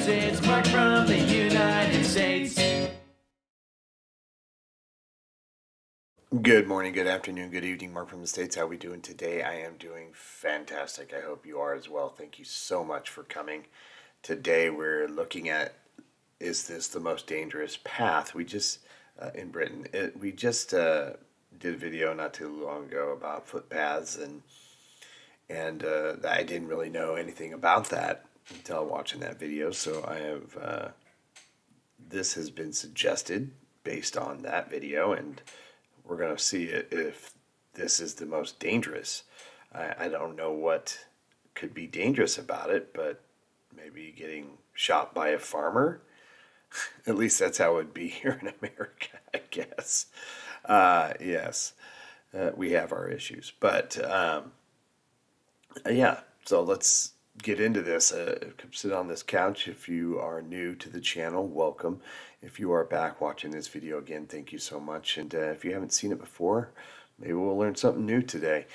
news, it's Mark from the United States. Good morning, good afternoon, good evening, Mark from the States. How are we doing today? I am doing fantastic. I hope you are as well. Thank you so much for coming. Today we're looking at, is this the most dangerous path? We just, in Britain, we just did a video not too long ago about footpaths, and I didn't really know anything about that until watching that video. So I have, this has been suggested based on that video, and we're going to see if this is the most dangerous. I don't know what could be dangerous about it, but maybe getting shot by a farmer. At least that's how it would be here in America, I guess. Yes, we have our issues. But, yeah, so let's get into this. Come sit on this couch. If you are new to the channel, welcome. If you are back watching this video again, thank you so much. And if you haven't seen it before, maybe we'll learn something new today.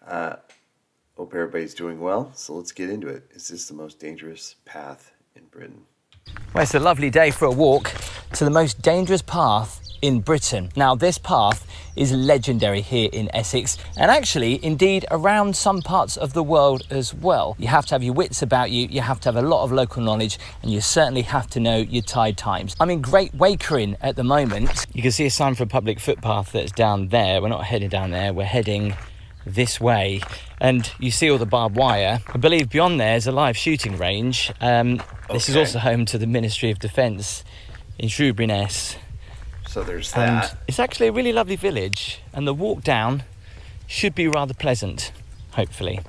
Hope everybody's doing well. So let's get into it. Is this the most dangerous path in Britain? Well, it's a lovely day for a walk to the most dangerous path in Britain. Now, this path is legendary here in Essex, and actually, indeed, around some parts of the world as well. You have to have your wits about you, you have to have a lot of local knowledge, and you certainly have to know your tide times. I'm in Great Wakering at the moment. You can see a sign for a public footpath that's down there. We're not heading down there, we're heading this way, and you see all the barbed wire. I believe beyond there is a live shooting range. This is also home to the Ministry of Defence in Shrewsbury-Ness. So there's that. And it's actually a really lovely village, and the walk down should be rather pleasant, hopefully.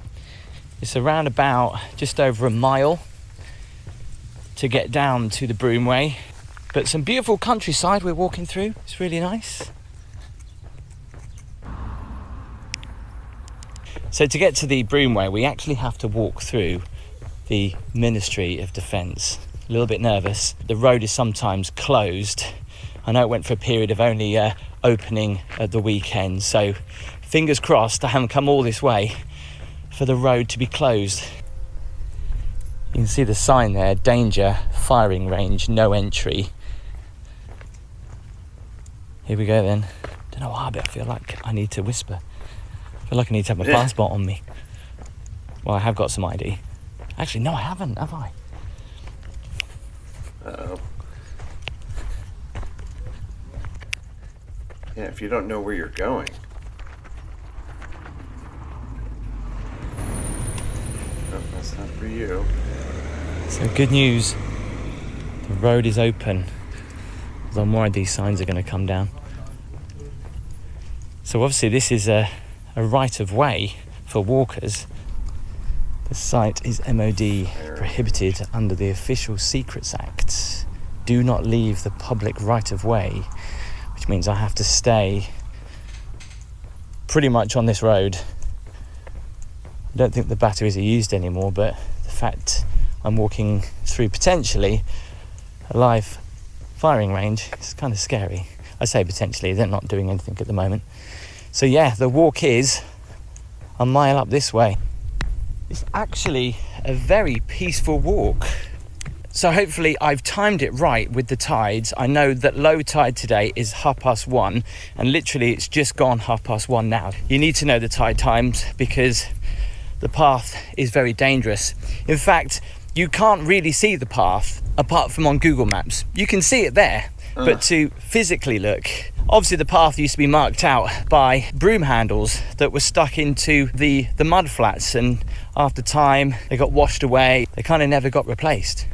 It's around about just over a mile to get down to the Broomway, but some beautiful countryside we're walking through. It's really nice. So to get to the Broomway, we actually have to walk through the Ministry of Defence. A little bit nervous. The road is sometimes closed. I know it went for a period of only opening at the weekend, so fingers crossed I haven't come all this way for the road to be closed. You can see the sign there, danger, firing range, no entry. Here we go then. Don't know why, but I feel like I need to whisper. I feel like I need to have my passport on me. Well, I have got some ID. Actually, no, I haven't, have I? Uh-oh. Yeah, if you don't know where you're going. Oh, that's not for you. So good news. The road is open. Although more of these signs are going to come down. So obviously this is a right of way for walkers. The site is MOD prohibited under the Official Secrets Act. Do not leave the public right of way, which means I have to stay pretty much on this road. I don't think the batteries are used anymore, but the fact I'm walking through potentially a live firing range is kind of scary. I say potentially, they're not doing anything at the moment. So yeah, the walk is a mile up this way. It's actually a very peaceful walk. So hopefully I've timed it right with the tides. I know that low tide today is 1:30, and literally it's just gone 1:30 now. You need to know the tide times because the path is very dangerous. In fact, you can't really see the path apart from on Google Maps. You can see it there, but to physically look, obviously the path used to be marked out by broom handles that were stuck into the mud flats, and after time they got washed away. They kind of never got replaced.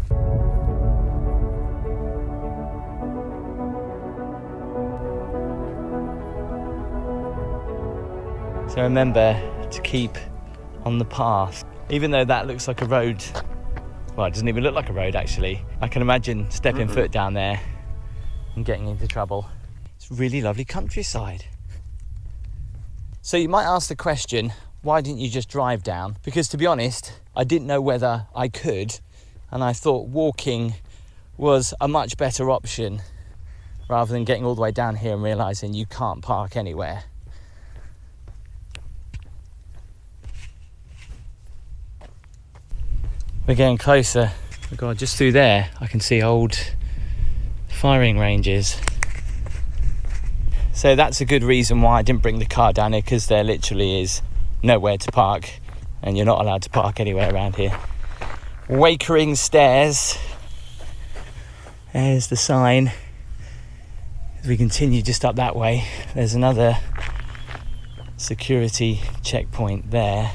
So remember to keep on the path, even though that looks like a road. Well, it doesn't even look like a road actually. I can imagine stepping foot down there and getting into trouble. It's really lovely countryside. So you might ask the question, why didn't you just drive down? Because to be honest, I didn't know whether I could, and I thought walking was a much better option rather than getting all the way down here and realizing you can't park anywhere. We're getting closer Oh God, just through there I can see old firing ranges. So that's a good reason why I didn't bring the car down here, because there literally is nowhere to park, and you're not allowed to park anywhere around here. Wakering Stairs. There's the sign. As we continue just up that way, there's another security checkpoint there.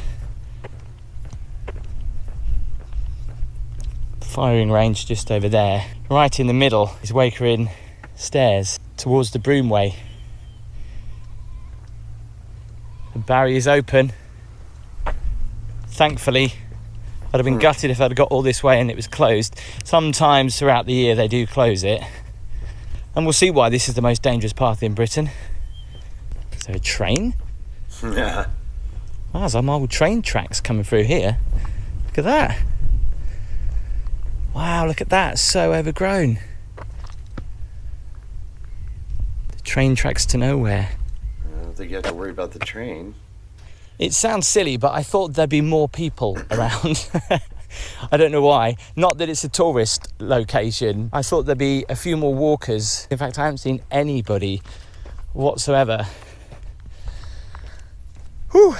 Firing range just over there. Right in the middle is Wakering Stairs towards the Broomway. The barrier's open. Thankfully, I'd have been gutted if I'd got all this way and it was closed. Sometimes throughout the year they do close it. And we'll see why this is the most dangerous path in Britain. Is there a train? Yeah. Wow, there's some old train tracks coming through here. Look at that. Wow, look at that, so overgrown. The train tracks to nowhere. I don't think you have to worry about the train. It sounds silly, but I thought there'd be more people around. I don't know why. Not that it's a tourist location. I thought there'd be a few more walkers. In fact, I haven't seen anybody whatsoever. Whew.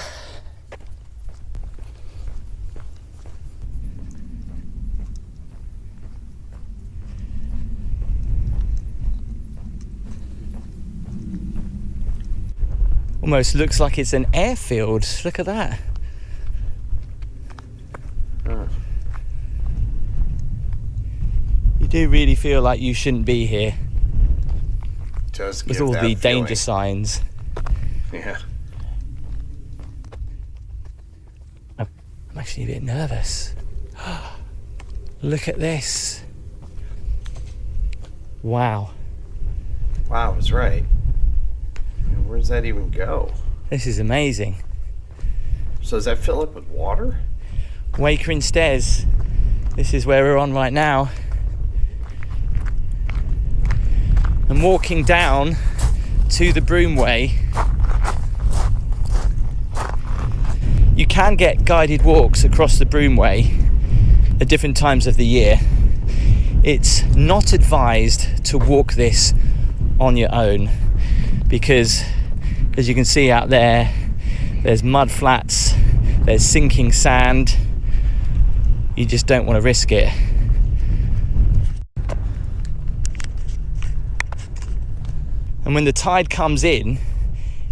Almost looks like it's an airfield. Look at that. You do really feel like you shouldn't be here. Does with give all that the feeling. danger signs. Yeah. I'm actually a bit nervous. Look at this. Wow. Wow, I was right. Where does that even go? This is amazing. So does that fill up with water? Wakering Stairs. This is where we're on right now. And walking down to the Broomway. You can get guided walks across the Broomway at different times of the year. It's not advised to walk this on your own, because as you can see out there, there's mud flats, there's sinking sand. You just don't want to risk it. And when the tide comes in,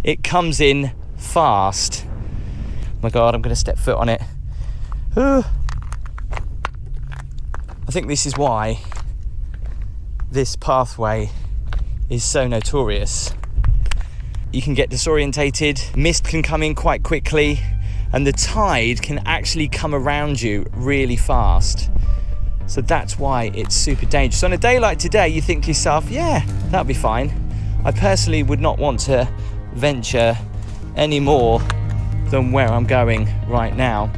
it comes in fast. Oh my God, I'm going to step foot on it. I think this is why this pathway is so notorious. You can get disorientated, mist can come in quite quickly, and the tide can actually come around you really fast. So that's why it's super dangerous. So on a day like today, you think to yourself, yeah, that'll be fine. I personally would not want to venture any more than where I'm going right now.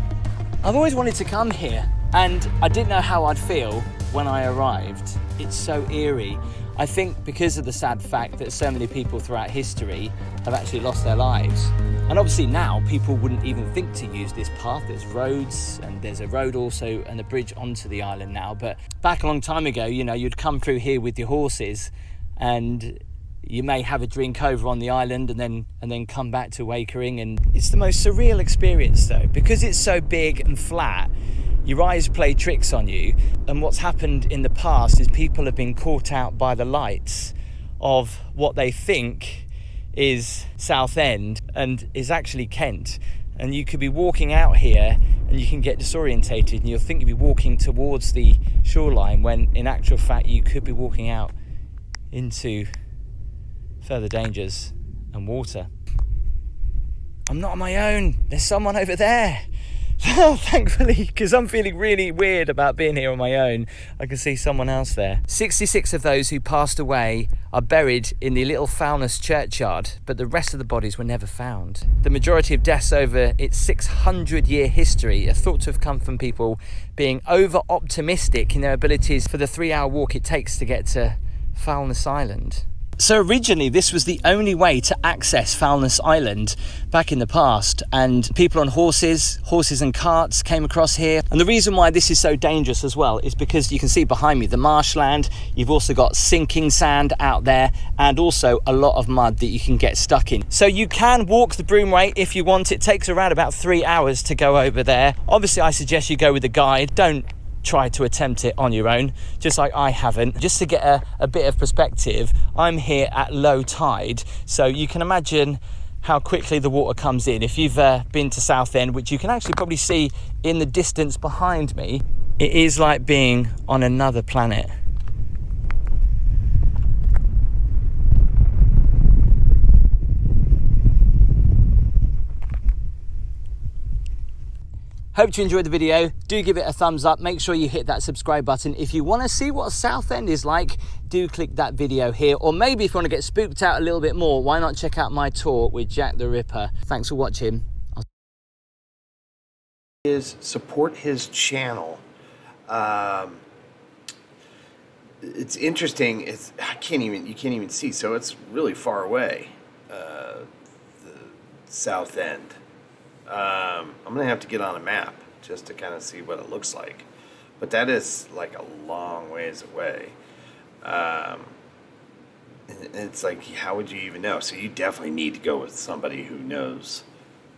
I've always wanted to come here, and I didn't know how I'd feel when I arrived. It's so eerie. I think because of the sad fact that so many people throughout history have actually lost their lives. And obviously now people wouldn't even think to use this path. There's roads, and there's a road also and a bridge onto the island now. But back a long time ago, you know, you'd come through here with your horses, and you may have a drink over on the island and then come back to Wakering. And it's the most surreal experience though, because it's so big and flat. Your eyes play tricks on you, and what's happened in the past is people have been caught out by the lights of what they think is Southend and is actually Kent. And you could be walking out here and you can get disorientated, and you'll think you'll be walking towards the shoreline when in actual fact you could be walking out into further dangers and water. I'm not on my own, there's someone over there. Thankfully, because I'm feeling really weird about being here on my own. I can see someone else there. 66 of those who passed away are buried in the Little Foulness churchyard, but the rest of the bodies were never found. The majority of deaths over its 600-year history are thought to have come from people being over-optimistic in their abilities for the 3-hour walk it takes to get to Foulness Island. So originally this was the only way to access Foulness Island back in the past, and people on horses and carts came across here. And the reason why this is so dangerous as well is because you can see behind me the marshland. You've also got sinking sand out there, and also a lot of mud that you can get stuck in. So you can walk the Broomway if you want. It takes around about 3 hours to go over there. Obviously I suggest you go with a guide. Don't try to attempt it on your own, just like I haven't. Just to get a bit of perspective, I'm here at low tide, so you can imagine how quickly the water comes in. If you've been to Southend, which you can actually probably see in the distance behind me, it is like being on another planet. Hope you enjoyed the video. Do give it a thumbs up. Make sure you hit that subscribe button. If you want to see what Southend is like, do click that video here. Or maybe if you want to get spooked out a little bit more, why not check out my tour with Jack the Ripper. Thanks for watching. Support his channel. It's interesting. You can't even see, so it's really far away. The south end. I'm gonna have to get on a map just to kind of see what it looks like, but that is like a long ways away. And it's like, how would you even know? So you definitely need to go with somebody who knows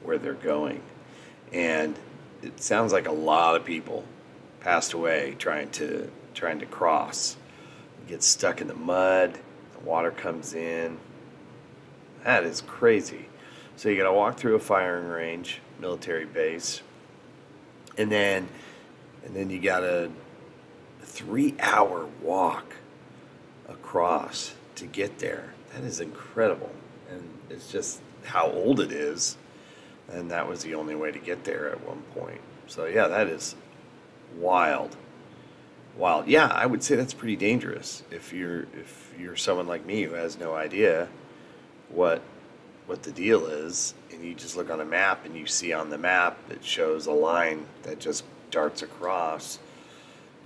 where they're going. And it sounds like a lot of people passed away trying to cross. You get stuck in the mud, the water comes in. That is crazy. So you gotta walk through a firing range, military base, and then you got a 3-hour walk across to get there. That is incredible, and it's just how old it is, and that was the only way to get there at one point. So yeah, that is wild. Yeah, I would say that's pretty dangerous if you're someone like me who has no idea what the deal is, and you just look on a map and you see on the map it shows a line that just darts across.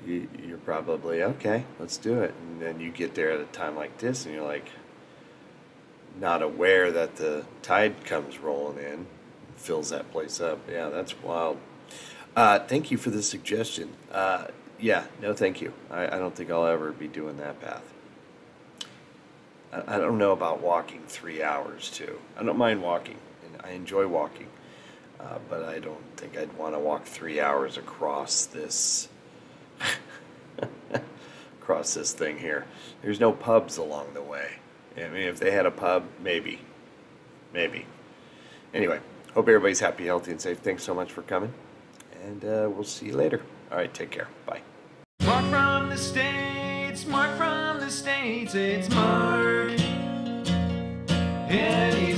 You're probably, okay, let's do it. And then you get there at a time like this and you're like not aware that the tide comes rolling in, fills that place up. Yeah, that's wild. Thank you for the suggestion. Yeah, no thank you. I don't think I'll ever be doing that path. I don't know about walking 3 hours too. I don't mind walking, and I enjoy walking, but I don't think I'd want to walk 3 hours across this thing here. There's no pubs along the way. I mean, if they had a pub, maybe. Anyway, hope everybody's happy, healthy, and safe. Thanks so much for coming, and we'll see you later. All right, take care. Bye. Mark from the States, Mark from the States, it's Mark. And he's